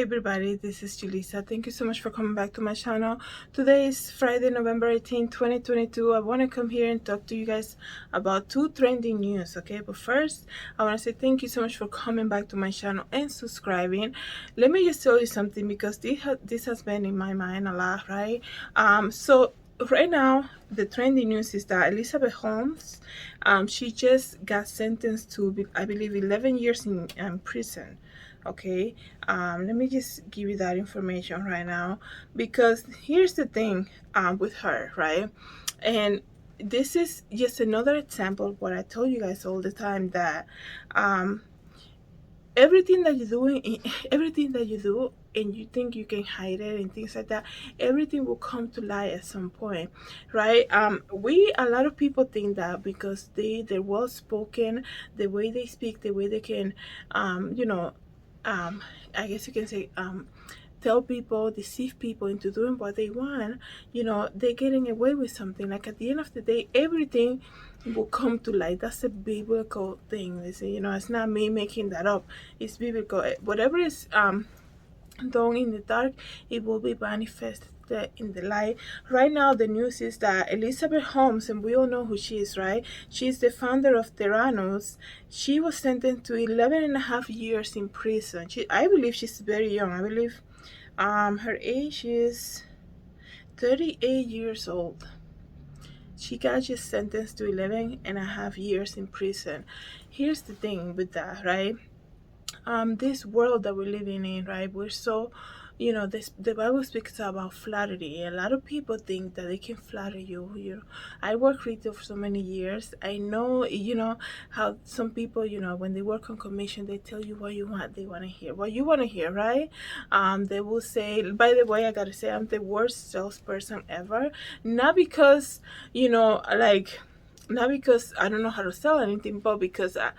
everybody, this is Julissa. Thank you so much for coming back to my channel. Today is Friday, November 18, 2022. I want to come here and talk to you guys about two trending news, okay? But first, I want to say thank you so much for coming back to my channel and subscribing. Let me just tell you something because this has been in my mind a lot, right? So right now the trending news is that Elizabeth Holmes, she just got sentenced to, I believe, 11 years in prison. Okay, let me just give you that information right now, because here's the thing with her, right? And this is just another example of what I tell you guys all the time, that um everything that you do, everything that you do and you think you can hide it and things like that, everything will come to light at some point, right? A lot of people think that because they're well spoken, the way they speak, the way they can um I guess you can say tell people, deceive people into doing what they want, they're getting away with something. Like, at the end of the day, everything will come to light. That's a biblical thing. They say, it's not me making that up. It's biblical. Whatever is done in the dark, it will be manifested in the light. Right now, the news is that Elizabeth Holmes, and we all know who she is, right? She's the founder of Theranos. She was sentenced to 11 and a half years in prison. I believe she's very young. I believe her age is 38 years old. She got just sentenced to 11 and a half years in prison. Here's the thing with that, right? This world that we're living in, right? We're so, the Bible speaks about flattery. A lot of people think that they can flatter you. I work retail for so many years. I know, how some people, when they work on commission, they tell you what they want to hear, what you want to hear, right? They will say, by the way, I gotta say, I'm the worst salesperson ever. Not because, like, not because I don't know how to sell anything, but because I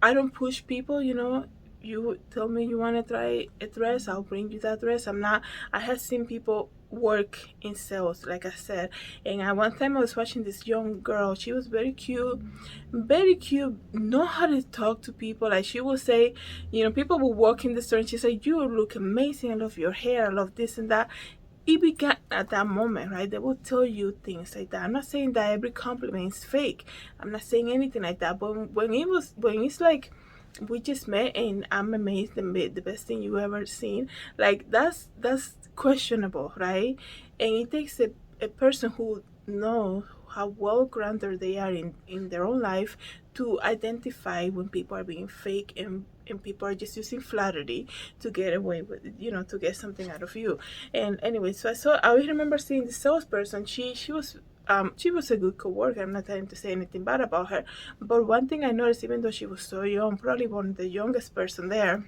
don't push people. You tell me you want to try a dress, I'll bring you that dress. I have seen people work in sales, like I said. And at one time I was watching this young girl. She was very cute, know how to talk to people. Like, she will say, people will walk in the store and she say, you look amazing, I love your hair, I love this and that. It began at that moment, right? They will tell you things like that. I'm not saying that every compliment is fake. I'm not saying anything like that. But when it's like, we just met and I'm amazed and the best thing you ever seen, like, that's questionable, right? And it takes a person who knows how well grounded they are in their own life to identify when people are being fake, and people are just using flattery to get away with it, to get something out of you. And anyway, I remember seeing the salesperson. She was a good coworker. I'm not trying to say anything bad about her, but one thing I noticed, even though she was so young, probably one of the youngest person there,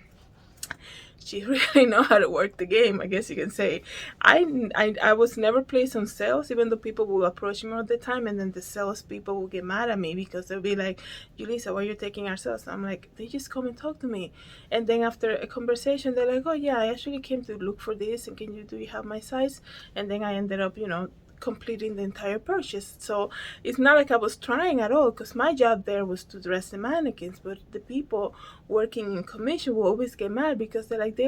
she really know how to work the game, I guess you can say. I was never placed on sales, even though people will approach me all the time, and then the sales people will get mad at me because they'll be like, Julissa, why are you taking our sales? I'm like, they just come and talk to me. And then after a conversation, they're like, oh yeah, I actually came to look for this, and do you have my size? And then I ended up, completing the entire purchase. So it's not like I was trying at all, because my job there was to dress the mannequins. But the people working in commission will always get mad because they're like,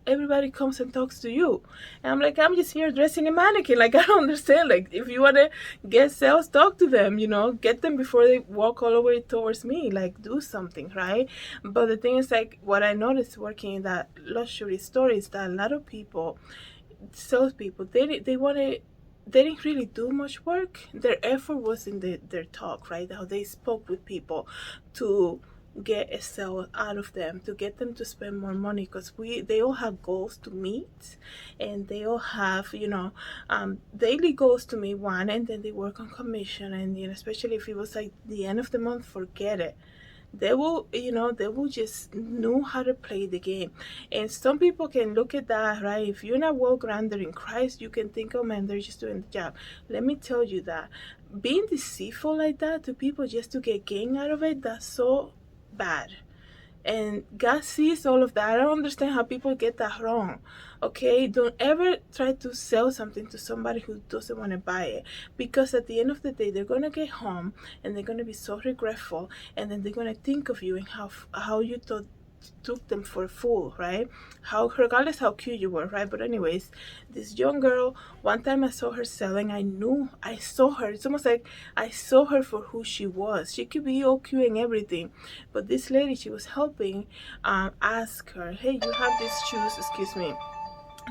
everybody comes and talks to you, and I'm like, I'm just here dressing a mannequin. Like, I don't understand. Like, if you want to get sales, talk to them, get them before they walk all the way towards me. Like, do something, right? But the thing is, like, what I noticed working in that luxury store is that a lot of people, salespeople, they didn't really do much work. Their effort was in their talk, right? How they spoke with people to get a sale out of them, to get them to spend more money, because they all have goals to meet, and they all have daily goals to meet one, and then they work on commission. And especially if it was like the end of the month, forget it. They will just know how to play the game. And some people can look at that, right? If you're not well grounded in Christ, you can think, oh man, they're just doing the job. Let me tell you that being deceitful like that to people just to get gain out of it, that's so bad. And God sees all of that. I don't understand how people get that wrong. Okay, don't ever try to sell something to somebody who doesn't want to buy it, because at the end of the day, they're gonna get home and they're gonna be so regretful, and then they're gonna think of you and how you thought took them for a fool, right? How, regardless how cute you were, right? But anyways, this young girl, one time I saw her selling, I saw her, it's almost like I saw her for who she was. She could be all cute and everything, but this lady she was helping, asked her, hey, you have these shoes, excuse me,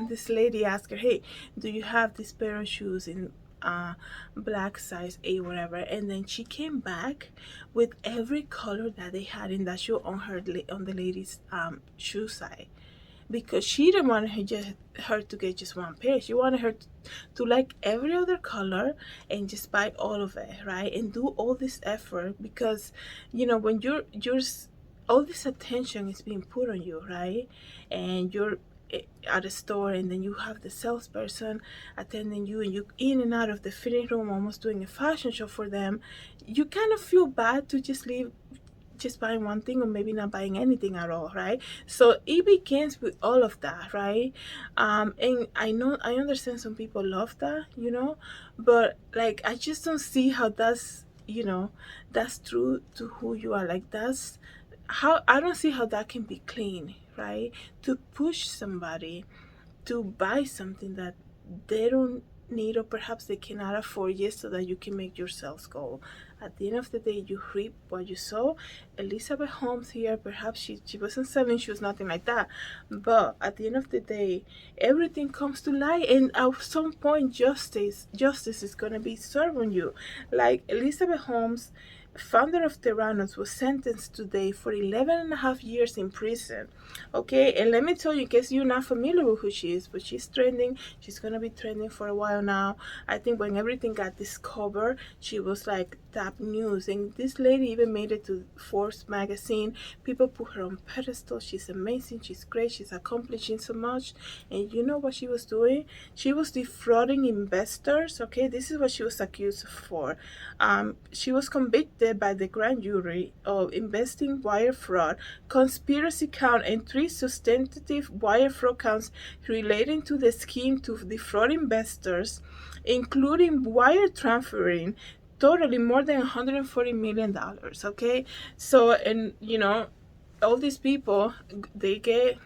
this lady asked her, hey, do you have this pair of shoes in black size 8, whatever? And then she came back with every color that they had in that shoe on on the lady's shoe side, because she didn't want her to get just one pair. She wanted her to like every other color and just buy all of it, right? And do all this effort, because when you're all this attention is being put on you, right? And you're at a store, and then you have the salesperson attending you, and you in and out of the fitting room, almost doing a fashion show for them. You kind of feel bad to just leave just buying one thing, or maybe not buying anything at all, right? So it begins with all of that, right? And I understand some people love that, but like I just don't see how that's true to who you are. Like, that's how I don't see how that can be clean, right? To push somebody to buy something that they don't need, or perhaps they cannot afford, yet so that you can make your sales go. At the end of the day, you reap what you sow. Elizabeth Holmes here, perhaps she wasn't selling shoes, nothing like that, but at the end of the day, everything comes to light, and at some point justice is going to be served on you. Like Elizabeth Holmes, founder of Theranos, was sentenced today for 11 and a half years in prison. Okay, and let me tell you, in case you're not familiar with who she is, but she's trending. She's gonna be trending for a while now. I think when everything got discovered, she was like top news, and this lady even made it to Forbes magazine. People put her on pedestal. She's amazing, she's great, she's accomplishing so much. And you know what she was doing? She was defrauding investors. Okay, this is what she was accused for. She was convicted by the grand jury of investing, wire fraud, conspiracy count, and 3 substantive wire fraud counts relating to the scheme to defraud investors, including wire transferring totally more than $140 million. Okay, so, and all these people, they get,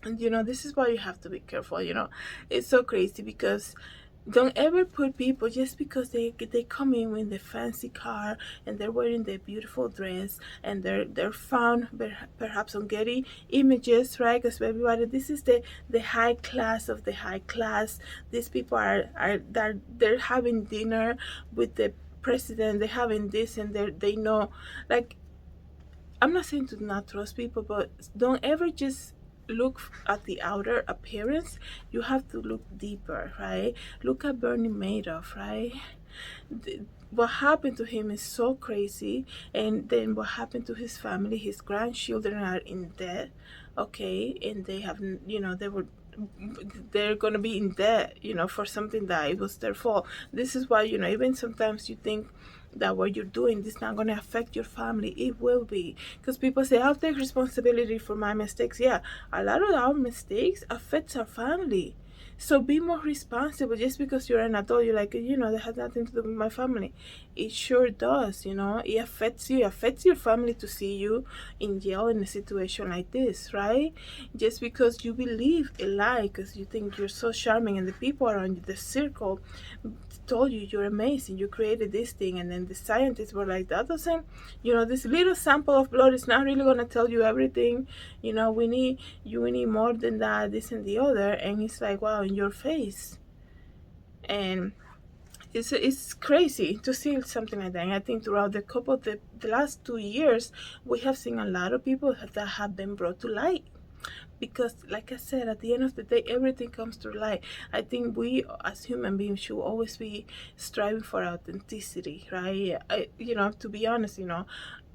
this is why you have to be careful. It's so crazy, because don't ever put people, just because they come in with the fancy car and they're wearing the beautiful dress, and they're found perhaps on Getty Images, right? Because everybody, this is the high class of the high class. These people they're having dinner with the president, they're having this, and they know, like, I'm not saying to not trust people, but don't ever just look at the outer appearance. You have to look deeper, right? Look at Bernie Madoff, right? What happened to him is so crazy, and then what happened to his family. His grandchildren are in debt, okay, and they have, they're gonna be in debt, for something that it was their fault. This is why, even sometimes you think that what you're doing is not going to affect your family. It will be, because people say, I'll take responsibility for my mistakes. Yeah, a lot of our mistakes affects our family. So be more responsible. Just because you're an adult, you're like, that has nothing to do with my family. It sure does. It affects you. It affects your family to see you in jail in a situation like this, right? Just because you believe a lie, because you think you're so charming, and the people around you, the circle, told you you're amazing, you created this thing, and then the scientists were like, that doesn't, this little sample of blood is not really going to tell you everything. We need more than that, this and the other. And it's like, wow, in your face. And it's crazy to see something like that. And I think throughout the last 2 years, we have seen a lot of people that have been brought to light, because like I said, at the end of the day, everything comes to light. I think we as human beings should always be striving for authenticity, right? To be honest,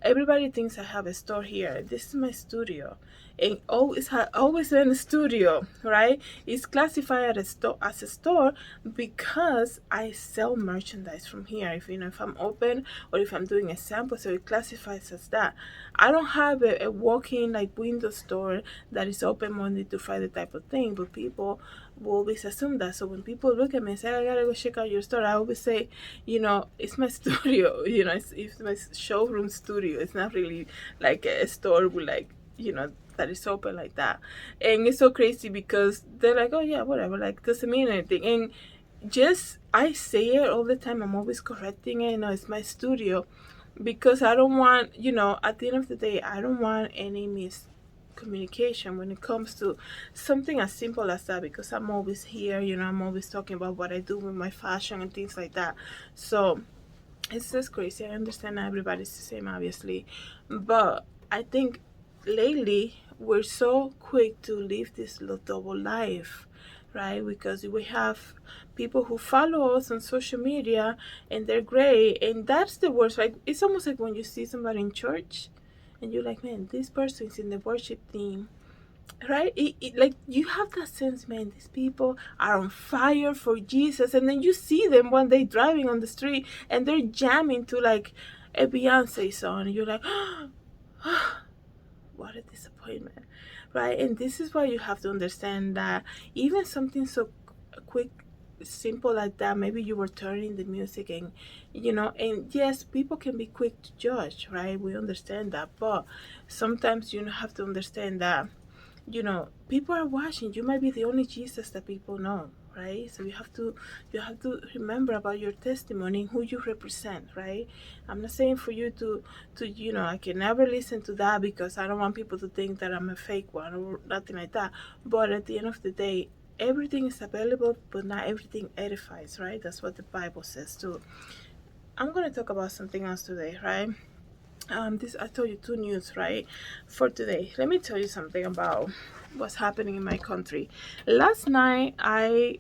everybody thinks I have a store here. This is my studio, and always in a studio, right? It's classified as a store because I sell merchandise from here. If I'm open, or if I'm doing a sample, so it classifies as that. I don't have a walk-in like window store that is open Monday to Friday type of thing, but people will always assume that. So when people look at me and say, I gotta go check out your store, I always say, it's my studio. It's my showroom studio. It's not really like a store with like that is open like that. And it's so crazy because they're like, oh yeah, whatever, like doesn't mean anything. And just I say it all the time. I'm always correcting it. It's my studio, because I don't want, at the end of the day, I don't want any miscommunication when it comes to something as simple as that, because I'm always here, I'm always talking about what I do with my fashion and things like that. So it's just crazy. I understand everybody's the same, obviously, but I think lately we're so quick to live this double life, right? Because we have people who follow us on social media and they're great, and that's the worst. Like, it's almost like when you see somebody in church and you're like, man, this person's in the worship team, right? Like, you have that sense, man, these people are on fire for Jesus, and then you see them one day driving on the street and they're jamming to like a Beyonce song, and you're like, what a disappointment, right? And this is why you have to understand that even something so quick, simple like that, maybe you were turning the music, and and yes, people can be quick to judge, right? We understand that, but sometimes you have to understand that people are watching. You might be the only Jesus that people know, right? So you have to remember about your testimony and who you represent, right? I'm not saying for you to I can never listen to that because I don't want people to think that I'm a fake one or nothing like that. But at the end of the day, everything is available, but not everything edifies, right? That's what the Bible says too. I'm going to talk about something else today, right? This, I told you, two news, right, for today. Let me tell you something about what's happening in my country. Last night I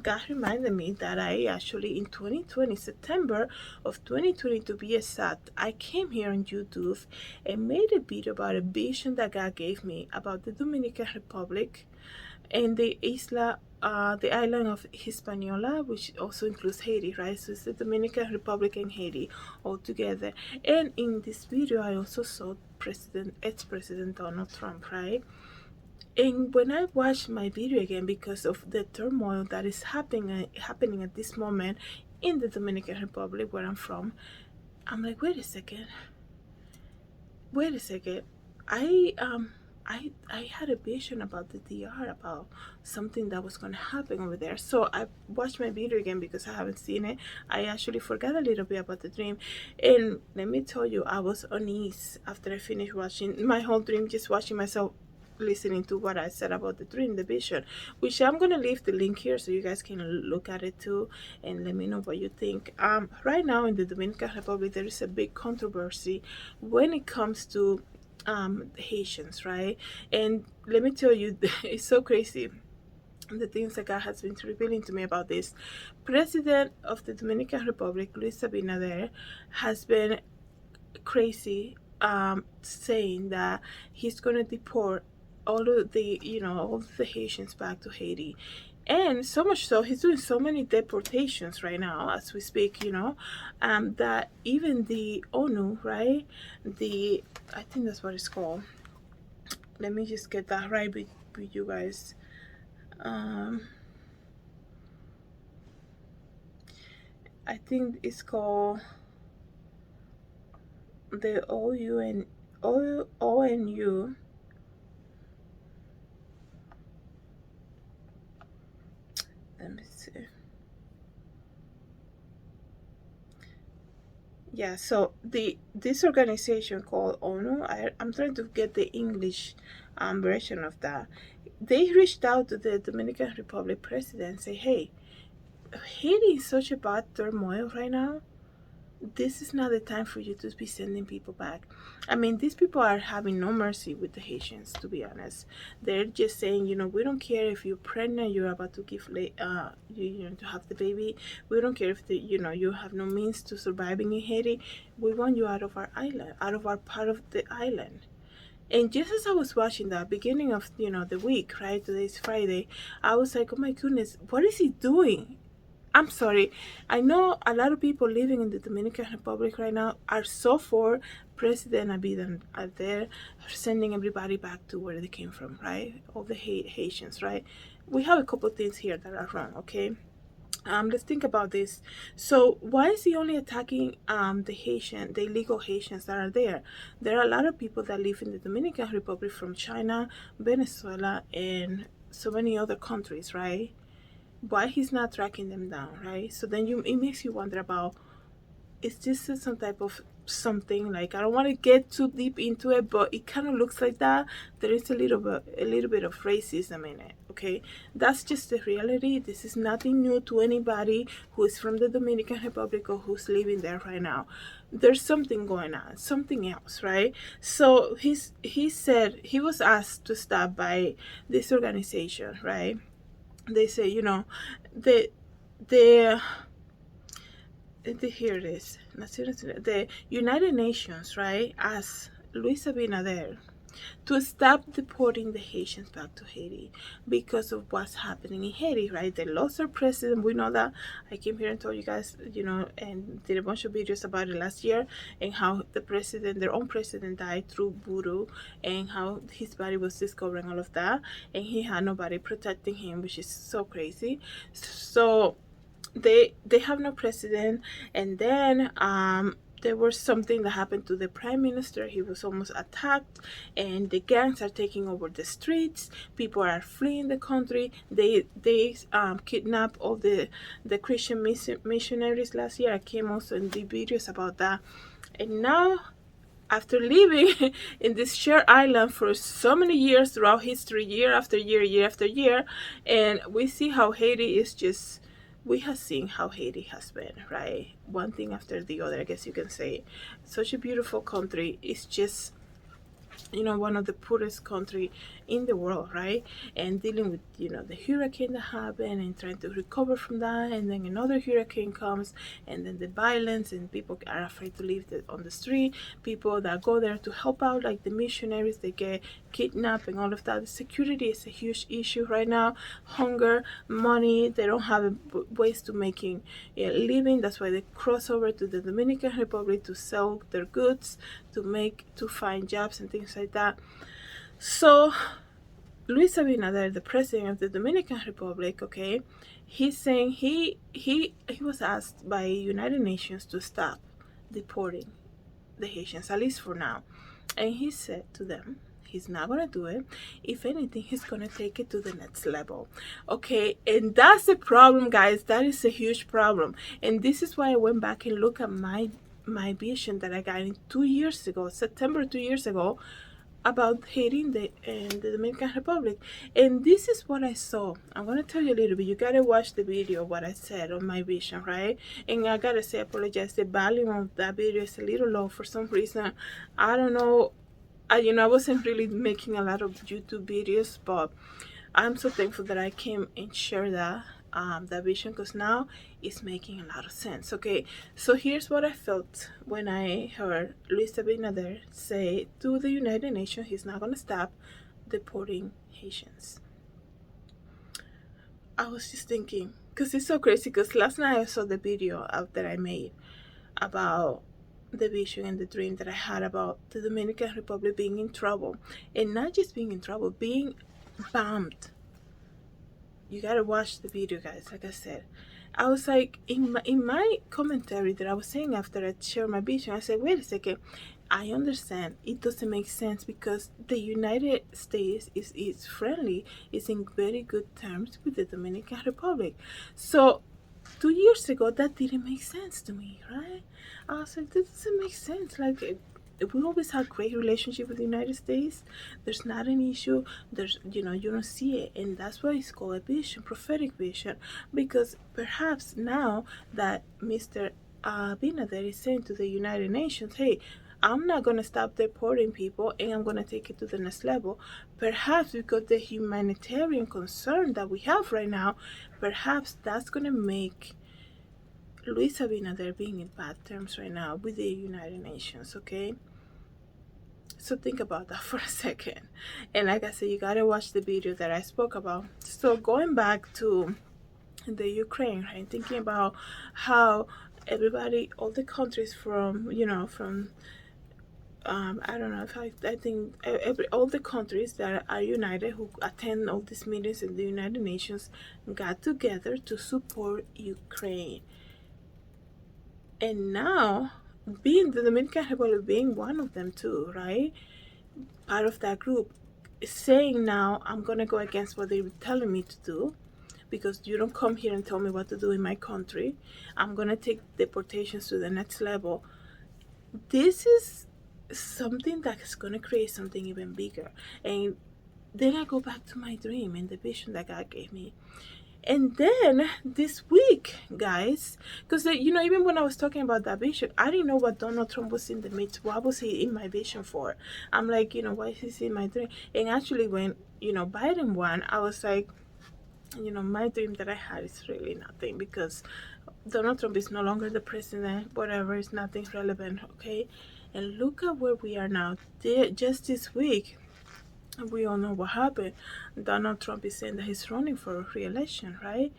got reminded me that I actually, in 2020, September of 2020 to be exact, I came here on YouTube and made a video about a vision that God gave me about the Dominican Republic and the island of Hispaniola, which also includes Haiti, right? So it's the Dominican Republic and Haiti all together. And in this video, I also saw ex-President Donald Trump, right? And when I watched my video again, because of the turmoil that is happening at this moment in the Dominican Republic, where I'm from, I'm like, wait a second. I had a vision about the DR, about something that was going to happen over there. So I watched my video again because I haven't seen it. I actually forgot a little bit about the dream, and let me tell you, I was uneasy after I finished watching my whole dream, just watching myself listening to what I said about the dream, the vision, which I'm gonna leave the link here so you guys can look at it too and let me know what you think. Right now in the Dominican Republic, there is a big controversy when it comes to Haitians, right? And let me tell you, it's so crazy the things that God has been revealing to me about this. President of the Dominican Republic, Luis Abinader, has been crazy, saying that he's going to deport all of the Haitians back to Haiti. And so much so, he's doing so many deportations right now as we speak, that even the ONU, right? I think that's what it's called. Let me just get that right with you guys. I think it's called the ONU. Let me see. Yeah, so this organization called ONU, I'm trying to get the English version of that. They reached out to the Dominican Republic president and say, hey, Haiti is such a bad turmoil right now. This is not the time for you to be sending people back. I mean, these people are having no mercy with the Haitians, to be honest. They're just saying, we don't care if you're pregnant, you're about to give, to have the baby. We don't care if you have no means to surviving in Haiti. We want you out of our island, out of our part of the island. And just as I was watching that beginning of the week, right? Today's Friday, I was like, oh my goodness, what is he doing? I'm sorry. I know a lot of people living in the Dominican Republic right now are so for President Abinader sending everybody back to where they came from, right? All the Haitians, right? We have a couple things here that are wrong, okay? Let's think about this. So why is he only attacking the illegal Haitians that are there? There are a lot of people that live in the Dominican Republic from China, Venezuela, and so many other countries, right? Why he's not tracking them down, right? So then it makes you wonder about, is this some type of something, like, I don't want to get too deep into it, but it kind of looks like that there is a little bit of racism in it. Okay, that's just the reality. This is nothing new to anybody who is from the Dominican Republic or who's living there right now. There's something going on, something else, right? So he said he was asked to stop by this organization, right? They say, the the here it is. The United Nations, right, asked Luis Abinader to stop deporting the Haitians back to Haiti because of what's happening in Haiti, right? They lost their president. We know that. I came here and told you guys, and did a bunch of videos about it last year, and how their own president, died through voodoo, and how his body was discovered and all of that, and he had nobody protecting him, which is so crazy. So they have no president. And then there was something that happened to the prime minister. He was almost attacked, and the gangs are taking over the streets. People are fleeing the country. They kidnapped all the Christian missionaries last year. I came also in the videos about that. And now, after living in this shared island for so many years throughout history, year after year, year after year, and we see how Haiti is just, we have seen how Haiti has been, right? One thing after the other, I guess you can say. Such a beautiful country. It's just, one of the poorest country in the world, right? And dealing with, the hurricane that happened and trying to recover from that, and then another hurricane comes, and then the violence, and people are afraid to leave on the street. People that go there to help out, like the missionaries, they get kidnapped and all of that. The security is a huge issue right now. Hunger, money, they don't have ways to making a living. That's why they cross over to the Dominican Republic to sell their goods, to find jobs and things like that. So Luis Abinader, the president of the Dominican Republic, okay, he's saying he was asked by United Nations to stop deporting the Haitians, at least for now. And he said to them, he's not going to do it. If anything, he's going to take it to the next level. Okay, and that's the problem, guys. That is a huge problem. And this is why I went back and looked at my vision that I got in 2 years ago, September 2 years ago, about Haiti and the Dominican Republic. And this is what I saw. I'm going to tell you a little bit. You got to watch the video, what I said on my vision, right? And I got to say, I apologize. The volume of that video is a little low for some reason. I don't know. I wasn't really making a lot of YouTube videos, but I'm so thankful that I came and shared that vision, because now it's making a lot of sense. Okay, so here's what I felt when I heard Luis Abinader say to the United Nations he's not going to stop deporting Haitians. I was just thinking, because it's so crazy, because last night I saw the video that I made about the vision and the dream that I had about the Dominican Republic being in trouble, and not just being in trouble, being bombed. You gotta watch the video, guys. Like I said, I was like, in my commentary that I was saying after I shared my vision, I said, wait a second, I understand it doesn't make sense, because the United States is friendly, is in very good terms with the Dominican Republic. So 2 years ago, that didn't make sense to me, right? I was like, this doesn't make sense. Like, we always had great relationship with the United States. There's not an issue. There's, you don't see it. And that's why it's called a vision, prophetic vision. Because perhaps now that Mr. Abinader is saying to the United Nations, hey, I'm not going to stop deporting people, and I'm going to take it to the next level. Perhaps because the humanitarian concern that we have right now, perhaps that's going to make Luis Abinader being in bad terms right now with the United Nations, okay? So think about that for a second. And like I said, you gotta watch the video that I spoke about. So going back to the Ukraine, right? Thinking about how everybody, all the countries from I don't know if I think all the countries that are united who attend all these meetings in the United Nations got together to support Ukraine. And now, being the Dominican Republic being one of them too, right? Part of that group, saying now, I'm going to go against what they were telling me to do because you don't come here and tell me what to do in my country. I'm going to take deportations to the next level. This is something that is going to create something even bigger. And then I go back to my dream and the vision that God gave me. And then this week, guys, because even when I was talking about that vision, I didn't know what Donald Trump was in the midst. What was he in my vision for? I'm like, why is he in my dream? And actually, when Biden won, I was like, my dream that I had is really nothing because Donald Trump is no longer the president. Whatever, it's nothing relevant, okay? And look at where we are now. Just this week, we all know what happened. Donald Trump is saying that he's running for re-election, right?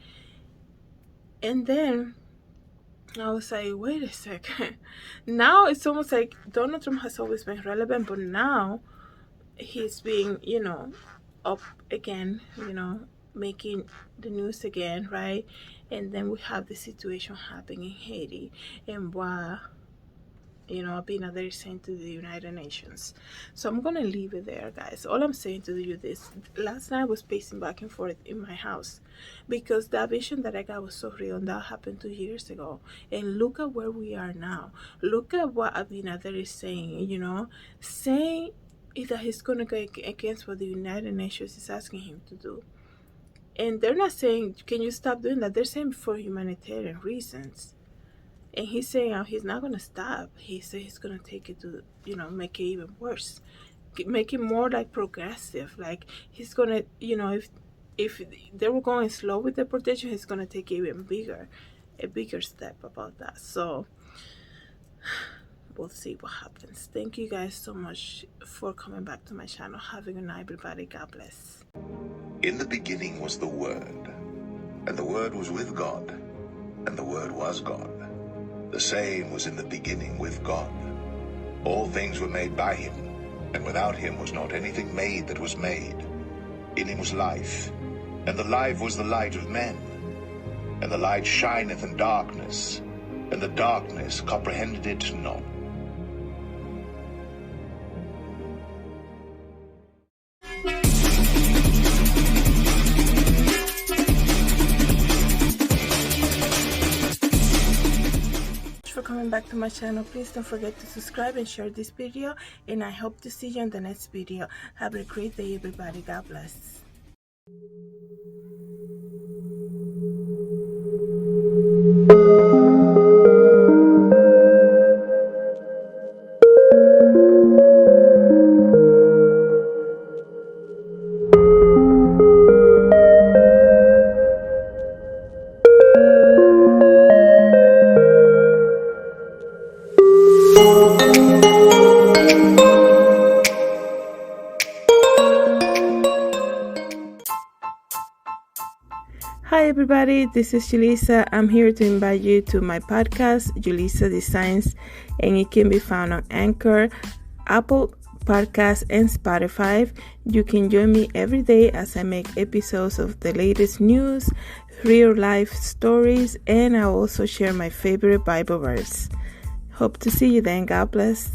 And then I was like, wait a second. Now it's almost like Donald Trump has always been relevant, but now he's being, up again, making the news again, right? And then we have the situation happening in Haiti and what Abinader is saying to the United Nations. So I'm gonna leave it there, guys. All I'm saying to you this: last night I was pacing back and forth in my house because that vision that I got was so real, and that happened 2 years ago. And look at where we are now. Look at what Abinader is saying. Saying that he's gonna go against what the United Nations is asking him to do. And they're not saying, can you stop doing that? They're saying for humanitarian reasons. And he's saying he's not going to stop. He said he's going to take it to, make it even worse. Make it more like progressive. Like he's going to, if they were going slow with deportation, he's going to take even a bigger step about that. So we'll see what happens. Thank you guys so much for coming back to my channel. Have a good night, everybody. God bless. In the beginning was the Word, and the Word was with God, and the Word was God. The same was in the beginning with God. All things were made by him, and without him was not anything made that was made. In him was life, and the life was the light of men. And the light shineth in darkness, and the darkness comprehended it not. For coming back to my channel, please don't forget to subscribe and share this video, and I hope to see you in the next video. Have a great day, everybody. God bless. Hi everybody, this is Julissa. I'm here to invite you to my podcast, JulissaDesigns, and it can be found on Anchor, Apple Podcasts, and Spotify. You can join me every day as I make episodes of the latest news, real life stories, and I also share my favorite Bible verse. Hope to see you then. God bless.